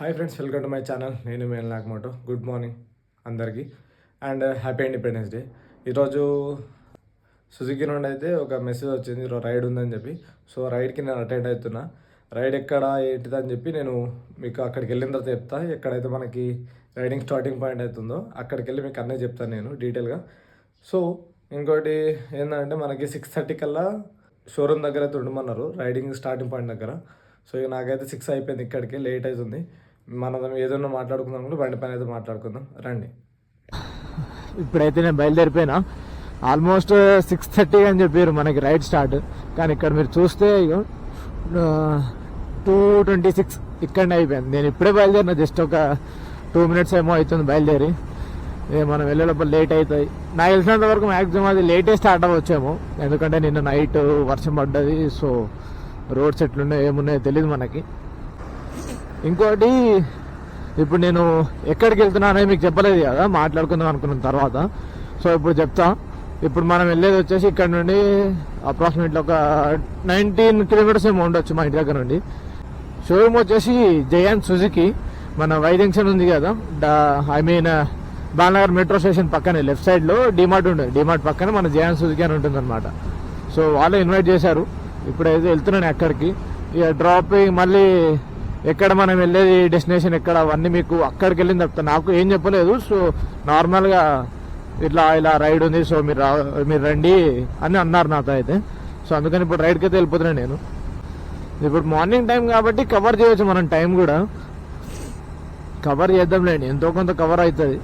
Hi friends, welcome to my channel. నేను male నాగమోటో. Good morning అందరికీ and happy independence day. ఈరోజు Suzuki నుండి అయితే ఒక మెసేజ్ వచ్చింది, ఈరోజు రైడ్ ఉందని చెప్పి. సో రైడ్కి నేను అటెండ్ అవుతున్నా. రైడ్ ఎక్కడ ఏంటిదని చెప్పి నేను మీకు అక్కడికి వెళ్ళిన తర్వాత చెప్తా. ఎక్కడైతే మనకి రైడింగ్ స్టార్టింగ్ పాయింట్ అవుతుందో అక్కడికి వెళ్ళి మీకు అన్నీ చెప్తాను నేను డీటెయిల్గా. సో ఇంకోటి ఏంటంటే మనకి 6:30 కల్లా షోరూమ్ దగ్గర అయితే ఉండమన్నారు, రైడింగ్ స్టార్టింగ్ పాయింట్ దగ్గర. సో ఇక నాకైతే 6 అయిపోయింది, ఇక్కడికి లేట్ అవుతుంది. మనం ఏదన్నా మాట్లాడుకుందాం, బండి పైన అయితే మాట్లాడుకుందాం రండి. ఇప్పుడైతే నేను బయలుదేరిపోయినా. ఆల్మోస్ట్ 6:30 అని చెప్పారు మనకి రైడ్ స్టార్ట్, కానీ ఇక్కడ మీరు చూస్తే ఇక 2:26 ఇక్కడనే అయిపోయింది. నేను ఇప్పుడే బయలుదేరిన, జస్ట్ ఒక 2 minutes ఏమో అవుతుంది బయలుదేరి. మనం వెళ్ళే లోపల లేట్ అవుతాయి. నాకు తెలిసినంత వరకు మ్యాక్సిమం అది లేటే స్టార్ట్ అవ్వచ్చేమో, ఎందుకంటే నిన్న నైట్ వర్షం పడ్డది. సో రోడ్స్ ఎట్లున్నాయో ఏమున్నాయో తెలియదు మనకి. ఇంకోటి, ఇప్పుడు నేను ఎక్కడికి వెళ్తున్నానో మీకు చెప్పలేదు కదా, మాట్లాడుకుందాం అనుకున్న తర్వాత. సో ఇప్పుడు చెప్తా. ఇప్పుడు మనం వెళ్ళేది వచ్చేసి ఇక్కడ నుండి అప్రాక్సిమేట్లీ ఒక 19 kilometers ఏమో ఉండొచ్చు మా ఇంటి దగ్గర నుండి. షోరూమ్ వచ్చేసి జయంత్ సుజుకి. మన వై జంక్షన్ ఉంది కదా, బాలనగర్ మెట్రో స్టేషన్ పక్కనే లెఫ్ట్ సైడ్ లో డిమార్ట్ ఉంటుంది. డిమార్ట్ పక్కన మన జయంత్ సుజుకి అని ఉంటుంది అనమాట. సో వాళ్ళు ఇన్వైట్ చేశారు. ఇప్పుడైతే వెళ్తున్నాను అక్కడికి. ఇక డ్రాపింగ్ మళ్ళీ ఎక్కడ మనం వెళ్ళేది, డెస్టినేషన్ ఎక్కడ, అవన్నీ మీకు అక్కడికి వెళ్ళింది చెప్తాను. నాకు ఏం చెప్పలేదు. సో నార్మల్గా ఇట్లా ఇలా రైడ్ ఉంది, సో మీరు రండి అని అన్నారు నాతో అయితే. సో అందుకని ఇప్పుడు రైడ్కి అయితే వెళ్ళిపోతున్నాను నేను. ఇప్పుడు మార్నింగ్ టైం కాబట్టి కవర్ చేయవచ్చు మనం, టైం కూడా కవర్ చేద్దాంలేండి, ఎంతో కొంత కవర్ అవుతుంది.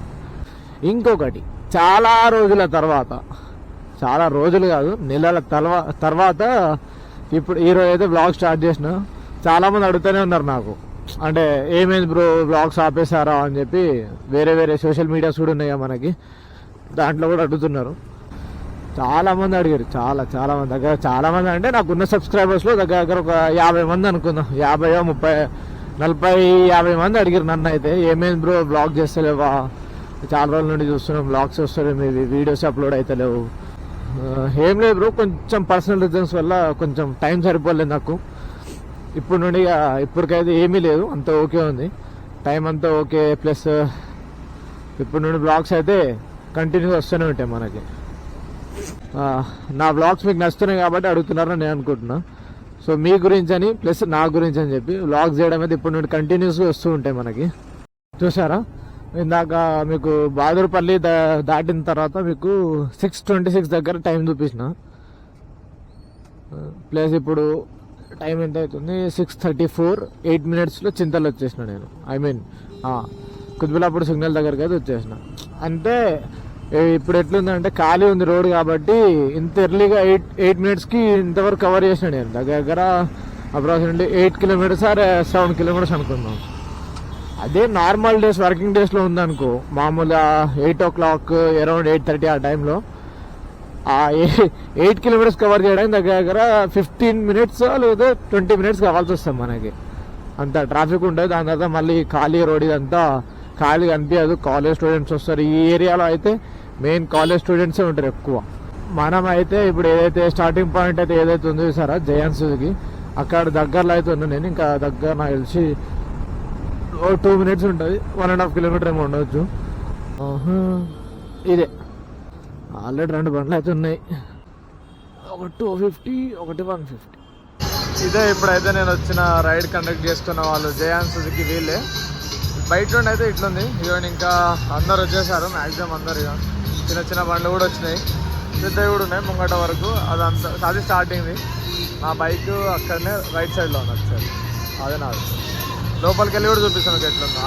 ఇంకొకటి, చాలా రోజుల తర్వాత, చాలా రోజులు కాదు నెలల తర్వాత ఇప్పుడు ఈరోజు అయితే బ్లాగ్ స్టార్ట్ చేసిన. చాలా మంది అడుగుతూనే ఉన్నారు నాకు, అంటే ఏమైంది బ్రో బ్లాగ్స్ ఆపేశారా అని చెప్పి. వేరే వేరే సోషల్ మీడియాస్ కూడా ఉన్నాయా మనకి, దాంట్లో కూడా అడుగుతున్నారు. చాలా మంది అడిగారు, చాలా మంది. దగ్గర చాలా మంది అంటే నాకున్న సబ్స్క్రైబర్స్లో దగ్గర ఒక 50 మంది అనుకుందాం, 50, 30, 40, 50 మంది అడిగారు నన్ను అయితే. ఏమైంది బ్రో బ్లాగ్ చేస్తలేవా, చాలా రోజుల నుండి చూస్తున్నాం బ్లాగ్స్ వస్తలేవు, మీవి వీడియోస్ అప్లోడ్ అవుతలేవు. ఏం లేదు బ్రో, కొంచెం పర్సనల్ రీజన్స్ వల్ల కొంచెం టైం సరిపోలేదు నాకు. ఇప్పుడు నుండి ఇప్పటికైతే ఏమీ లేదు, అంతా ఓకే ఉంది, టైం అంతా ఓకే. ప్లస్ ఇప్పుడు నుండి బ్లాగ్స్ అయితే కంటిన్యూగా వస్తూనే ఉంటాయి మనకి. నా బ్లాగ్స్ మీకు నచ్చుతున్నాయి కాబట్టి అడుగుతున్నారని నేను అనుకుంటున్నా. సో మీ గురించి అని ప్లస్ నా గురించి అని చెప్పి బ్లాగ్స్ చేయడం అయితే ఇప్పుడు నుండి కంటిన్యూస్గా వస్తూ ఉంటాయి మనకి. చూసారా, ఇందాక మీకు బాదూర్పల్లి దాటిన తర్వాత మీకు 6:26 దగ్గర టైం చూపించిన. ప్లస్ ఇప్పుడు టైం ఎంత అవుతుంది, 6:34, 8 minutesలో చింతలు వచ్చేసిన నేను. కుతుబులాపూర్ సిగ్నల్ దగ్గరికి అయితే వచ్చేసిన. అంటే ఇప్పుడు ఎట్లుందంటే ఖాళీ ఉంది రోడ్ కాబట్టి ఇంత ఎర్లీగా 8 minutesకి ఇంతవరకు కవర్ చేసిన నేను. దగ్గర అప్రాక్సిమేట్లీ 8 kilometers ఆర్ 7 kilometers అనుకుందాం. అదే నార్మల్ డేస్, వర్కింగ్ డేస్లో ఉందనుకో, మామూలుగా 8 o'clock అరౌండ్ 8:30 ఆ టైంలో 8 kilometers కవర్ చేయడానికి దగ్గర 15 minutes లేదా 20 minutes కావాల్సి వస్తాం మనకి. అంత ట్రాఫిక్ ఉంటుంది. దాని తర్వాత మళ్ళీ ఖాళీ రోడ్, ఇదంతా ఖాళీ కనిపించదు. కాలేజ్ స్టూడెంట్స్ వస్తారు ఈ ఏరియాలో, అయితే మెయిన్ కాలేజ్ స్టూడెంట్సే ఉంటారు ఎక్కువ. మనం అయితే ఇప్పుడు ఏదైతే స్టార్టింగ్ పాయింట్ అయితే ఏదైతే ఉందో సార్ జయంత్ సుజుకి, అక్కడ దగ్గరలో అయితే ఉన్నా నేను. ఇంకా దగ్గర నాకు తెలిసి 2 minutes ఉంటుంది, 1.5 kilometer ఏమో ఉండవచ్చు. ఇదే ఆల్రెడీ 2 బండ్లు అయితే ఉన్నాయి, ఒకటి 250, ఒకటి 150. ఇదే ఇప్పుడైతే నేను వచ్చిన రైడ్ కండక్ట్ చేస్తున్న వాళ్ళు జయంత్ సుజుకి వీళ్ళే. బయట నుండి అయితే ఇట్లుంది. ఇవన్నీ ఇంకా అందరు వచ్చేసారు, మ్యాక్సిమం అందరు. ఇక చిన్న బండ్లు కూడా వచ్చినాయి, పెద్దవి కూడా ఉన్నాయి ముంగట వరకు. అది స్టార్టింగ్ది. నా బైక్ అక్కడనే రైట్ సైడ్లో ఉంది ఒకసారి, అదే నాది. లోపలికి వెళ్ళి కూడా చూపిస్తాను ఎట్లుందో.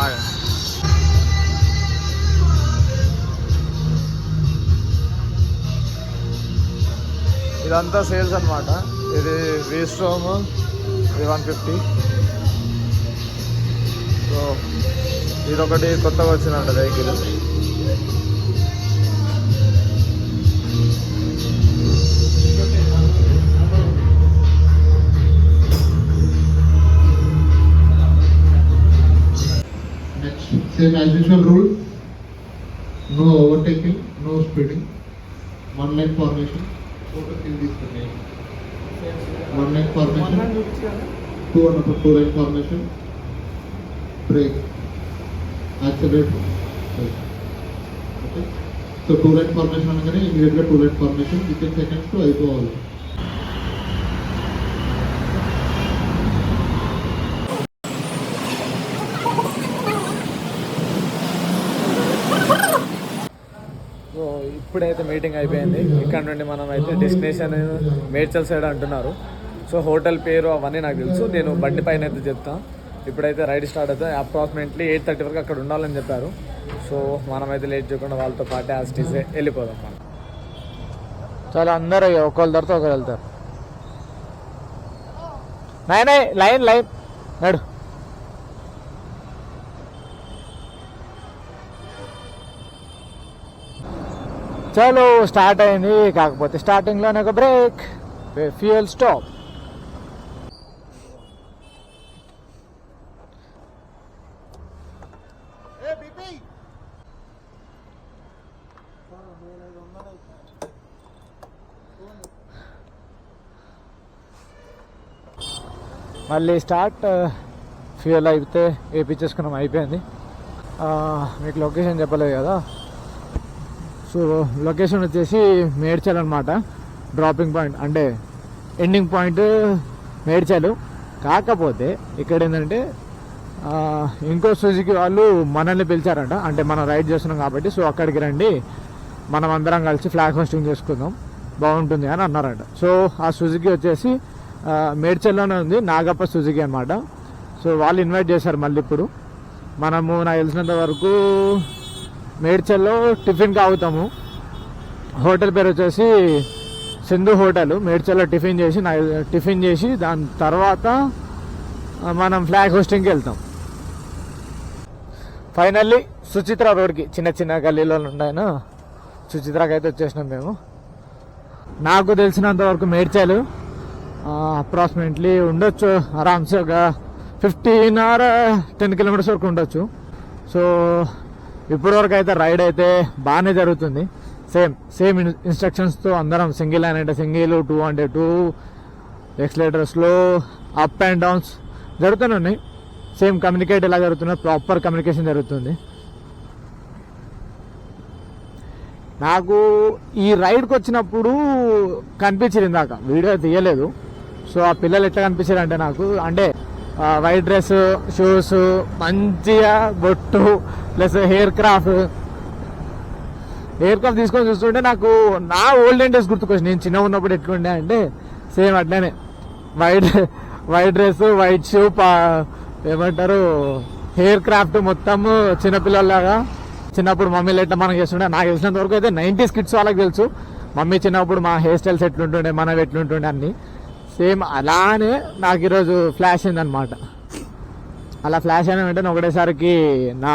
ఇదంతా సేల్స్ అనమాట. ఇది వీస్ట్రోమ్, ఇది 150. సో ఇదొకటి కొత్తగా వచ్చిందంట vehicle. Same as usual rule, no overtaking, no speeding, one lane formation, one lane formation, two lane formation, brake, accelerate, brake. Okay. So two line formation అనగానే immediately two line formation within seconds to అయిపోవాలి. So ఇప్పుడైతే meeting అయిపోయింది. ఇక్కడ నుండి మనం అయితే destination Medchal side అంటున్నారు. So hotel పేరు అవన్నీ నాకు తెలుసు, నేను బండి పైన అయితే చెప్తాను. ఇప్పుడైతే రైడ్ స్టార్ట్ అవుతుంది. అప్రాక్సిమేట్లీ 8:30 వరకు అక్కడ ఉండాలని చెప్పారు. సో మనమైతే లేట్ చేయకుండా వాళ్ళతో పాటే ఆస్టీసే వెళ్ళిపోదాం. మనం చాలా అందరూ ఒకళ్ళు తర్వాత ఒకరు వెళ్తారు. నాయన లైన్ లైన్ నడు. చలో స్టార్ట్ అయింది. కాకపోతే స్టార్టింగ్లోనే ఒక బ్రేక్, ఫ్యూయల్ స్టాప్. మళ్ళీ స్టార్ట్. ఫ్యూయల్ అయితే వేయించేసుకున్నాం, అయిపోయింది. మీకు లొకేషన్ చెప్పలేదు కదా. సో లొకేషన్ వచ్చేసి మేడ్చల్ అనమాట. డ్రాపింగ్ పాయింట్ అంటే ఎండింగ్ పాయింట్ మేడ్చల్. కాకపోతే ఇక్కడ ఏంటంటే ఇంకో సుజుకి వాళ్ళు మనల్ని పిలిచారంట, అంటే మనం రైడ్ చేస్తున్నాం కాబట్టి. సో అక్కడికి రండి, మనం అందరం కలిసి ఫ్లాగ్ హోస్టింగ్ చేసుకుందాం, బాగుంటుంది అని అన్నారంట. సో ఆ సుజుకి వచ్చేసి మేడ్చల్లోనే ఉంది, నాగప్ప సుజుకి అనమాట. సో వాళ్ళు ఇన్వైట్ చేశారు మళ్ళీ. ఇప్పుడు మనము నాకు తెలిసినంత వరకు మేడ్చల్లో టిఫిన్కి ఆగుతాము. హోటల్ పేరు వచ్చేసి సింధు హోటల్. మేడ్చల్లో టిఫిన్ చేసి దాని తర్వాత మనం ఫ్లాగ్ హోస్టింగ్కి వెళ్తాం. ఫైనల్లీ సుచిత్ర రోడ్కి, చిన్న చిన్న గల్లీలో ఉన్నాయన సుచిత్రకి అయితే వచ్చేసినాం మేము. నాకు తెలిసినంత వరకు మేడ్చల్ అప్రాక్సిమేట్లీ ఉండొచ్చు ఆరామ్సే ఒక 15 or 10 kilometers వరకు ఉండొచ్చు. సో ఇప్పటివరకు అయితే రైడ్ అయితే బాగానే జరుగుతుంది. సేమ్ ఇన్స్ట్రక్షన్స్తో అందరం సింగిల్ లైన్ అంటే సింగిల్, 2 అంటే 2, ఎక్స్లేటర్ స్లో, అప్ అండ్ డౌన్స్ జరుగుతూనే ఉన్నాయి. సేమ్ కమ్యూనికేట్ ఎలా జరుగుతున్నా, ప్రాపర్ కమ్యూనికేషన్ జరుగుతుంది. నాకు ఈ రైడ్కి వచ్చినప్పుడు కనిపించింది, ఇందాక వీడియో తీయలేదు. సో ఆ పిల్లలు ఎట్లా కనిపించారు అంటే నాకు, అంటే వైట్ డ్రెస్, షూస్, మంచిగా బొట్టు ప్లస్ హెయిర్ క్రాఫ్ట్ తీసుకొని చూస్తుంటే నాకు నా ఓల్డెన్ డేస్ గుర్తుకొచ్చి. నేను చిన్నగా ఉన్నప్పుడు ఎట్లుండే అంటే సేమ్ అట్లనే వైట్ డ్రెస్, వైట్ షూ, ఏమంటారు హెయిర్ క్రాఫ్ట్ మొత్తం చిన్నపిల్లలాగా. చిన్నప్పుడు మమ్మీలు ఎట్లా మనం చేస్తుండే, నాకు తెలిసినంత వరకు అయితే 90s కిడ్స్ వాళ్ళకి తెలుసు. మమ్మీ చిన్నప్పుడు మా హెయిర్ స్టైల్స్ ఎట్లుంటుండే, మనం ఎట్లుంటుండే అన్ని సేమ్ అలానే నాకు ఈరోజు ఫ్లాష్ అయిందనమాట. అలా ఫ్లాష్ అయిన వెంటనే ఒకటేసరికి నా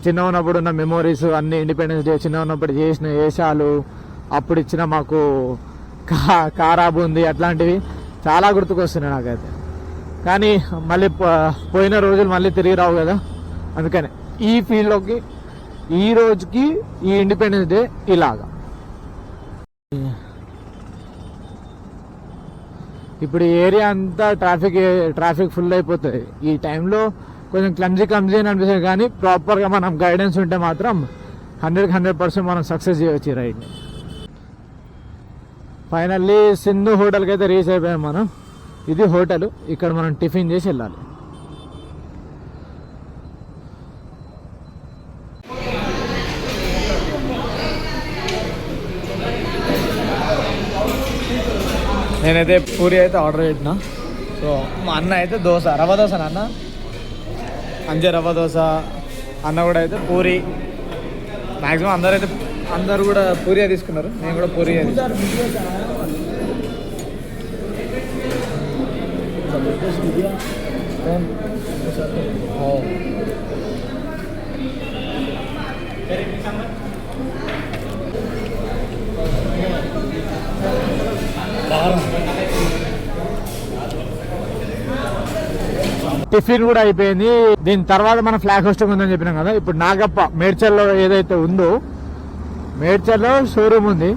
చిన్న ఉన్నప్పుడు ఉన్న మెమోరీస్ అన్ని, ఇండిపెండెన్స్ డే చిన్న ఉన్నప్పుడు చేసిన వేషాలు, అప్పుడు ఇచ్చిన మాకు కారా బూంది అట్లాంటివి చాలా గుర్తుకొస్తున్నాయి నాకైతే. కానీ మళ్ళీ పోయిన రోజులు మళ్ళీ తిరిగి రావు కదా. అందుకనే ఈ ఫీల్డ్లోకి ఈ రోజుకి ఈ ఇండిపెండెన్స్ డే ఇలాగా. ఇప్పుడు ఏరియా అంతా ట్రాఫిక్ ఫుల్ అయిపోతుంది. ఈ టైంలో కొంచెం క్లమ్జీ అని అనిపిస్తుంది, కానీ ప్రాపర్గా మనం గైడెన్స్ ఉంటే మాత్రం 100% మనం సక్సెస్ చేయవచ్చు ఈ రైడ్ని. ఫైనల్లీ సింధు హోటల్కి అయితే రీచ్ అయిపోయాం మనం. ఇది హోటల్, ఇక్కడ మనం టిఫిన్ చేసి వెళ్ళాలి. నేనైతే పూరి అయితే ఆర్డర్ పెట్టిన. సో మా అన్న అయితే రవ్వ దోశ అన్న, అంజే రవ్వ దోశ. అన్న కూడా అయితే పూరి. మ్యాక్సిమం అందరు కూడా పూరియే తీసుకున్నారు, నేను కూడా పూరియే టిఫిన్ కూడా అయిపోయింది. దీని తర్వాత మన ఫ్లాగ్ హోస్టింగ్ ఉందని చెప్పినాం కదా. ఇప్పుడు నాగప్ప మేడ్చల్లో ఏదైతే ఉందో, మేడ్చల్లో షోరూమ్ ఉంది.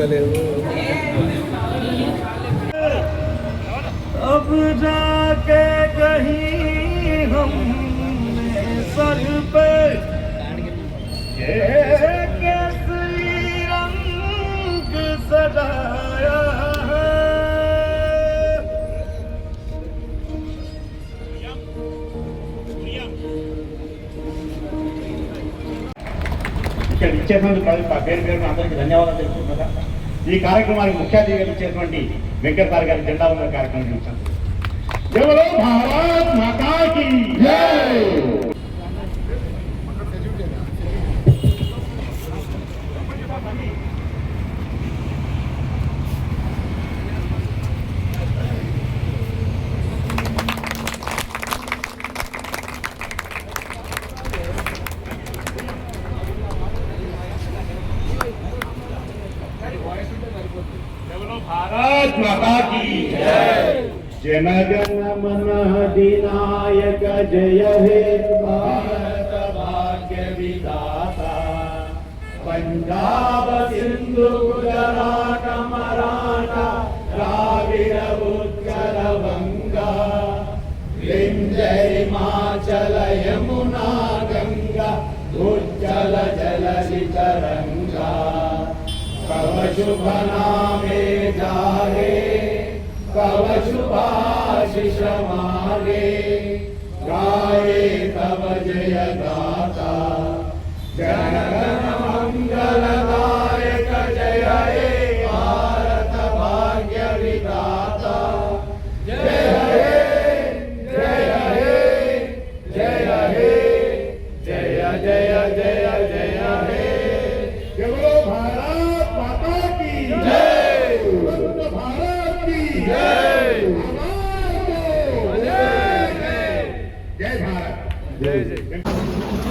దొరకలేవు. अब जाके कहीं हमने सर पे ये केसरी रंग सजाया है. ఇక్కడ ఇచ్చేటువంటి పేరు పేరు అందరికీ ధన్యవాదాలు తెలుసుకుంటున్నా. ఈ కార్యక్రమానికి ముఖ్య అతిథిగా ఇచ్చేటువంటి వెంకటరావు గారి జెండా ఉన్న కార్యక్రమం చూసాం. జై భారత్ మాతా కీ జై. भारत माता की जय. जन गण मन अधिनायक जय हे भारत भाग्य विधाता. पंजाब सिंधु गुजरात मराठा द्राविड़ उत्कल बंगा विंध्य हिमाचल यमुना गंगा उज्जल जलधि तरंगा. कव शुभ नामे जागे कव शुभाशिष मागे गाये तव जय गाथा. जन गण मंगलदायक जय हे भारत भाग्य विधाता. जय हे जय हे जय हे जय जय जय जय हे. बोलो भारत माता की जय. बोलो भारत की जय. जय भारत.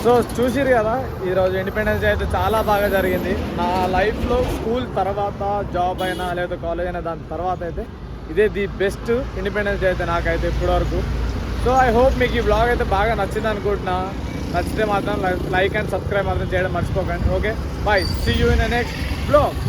సో చూసిరు కదా, ఈరోజు ఇండిపెండెన్స్ డే అయితే చాలా బాగా జరిగింది. నా లైఫ్లో స్కూల్ తర్వాత జాబ్ అయినా లేదా కాలేజ్ అయినా దాని తర్వాత అయితే ఇదే ది బెస్ట్ ఇండిపెండెన్స్ డే అయితే నాకైతే ఇప్పటివరకు. సో ఐ హోప్ మీకు ఈ బ్లాగ్ అయితే బాగా నచ్చింది అనుకుంటున్నా. నచ్చితే మాత్రం లైక్ అండ్ సబ్స్క్రైబ్ మాత్రం చేయడం మర్చిపోకండి. Okay, bye, see you in the next blog.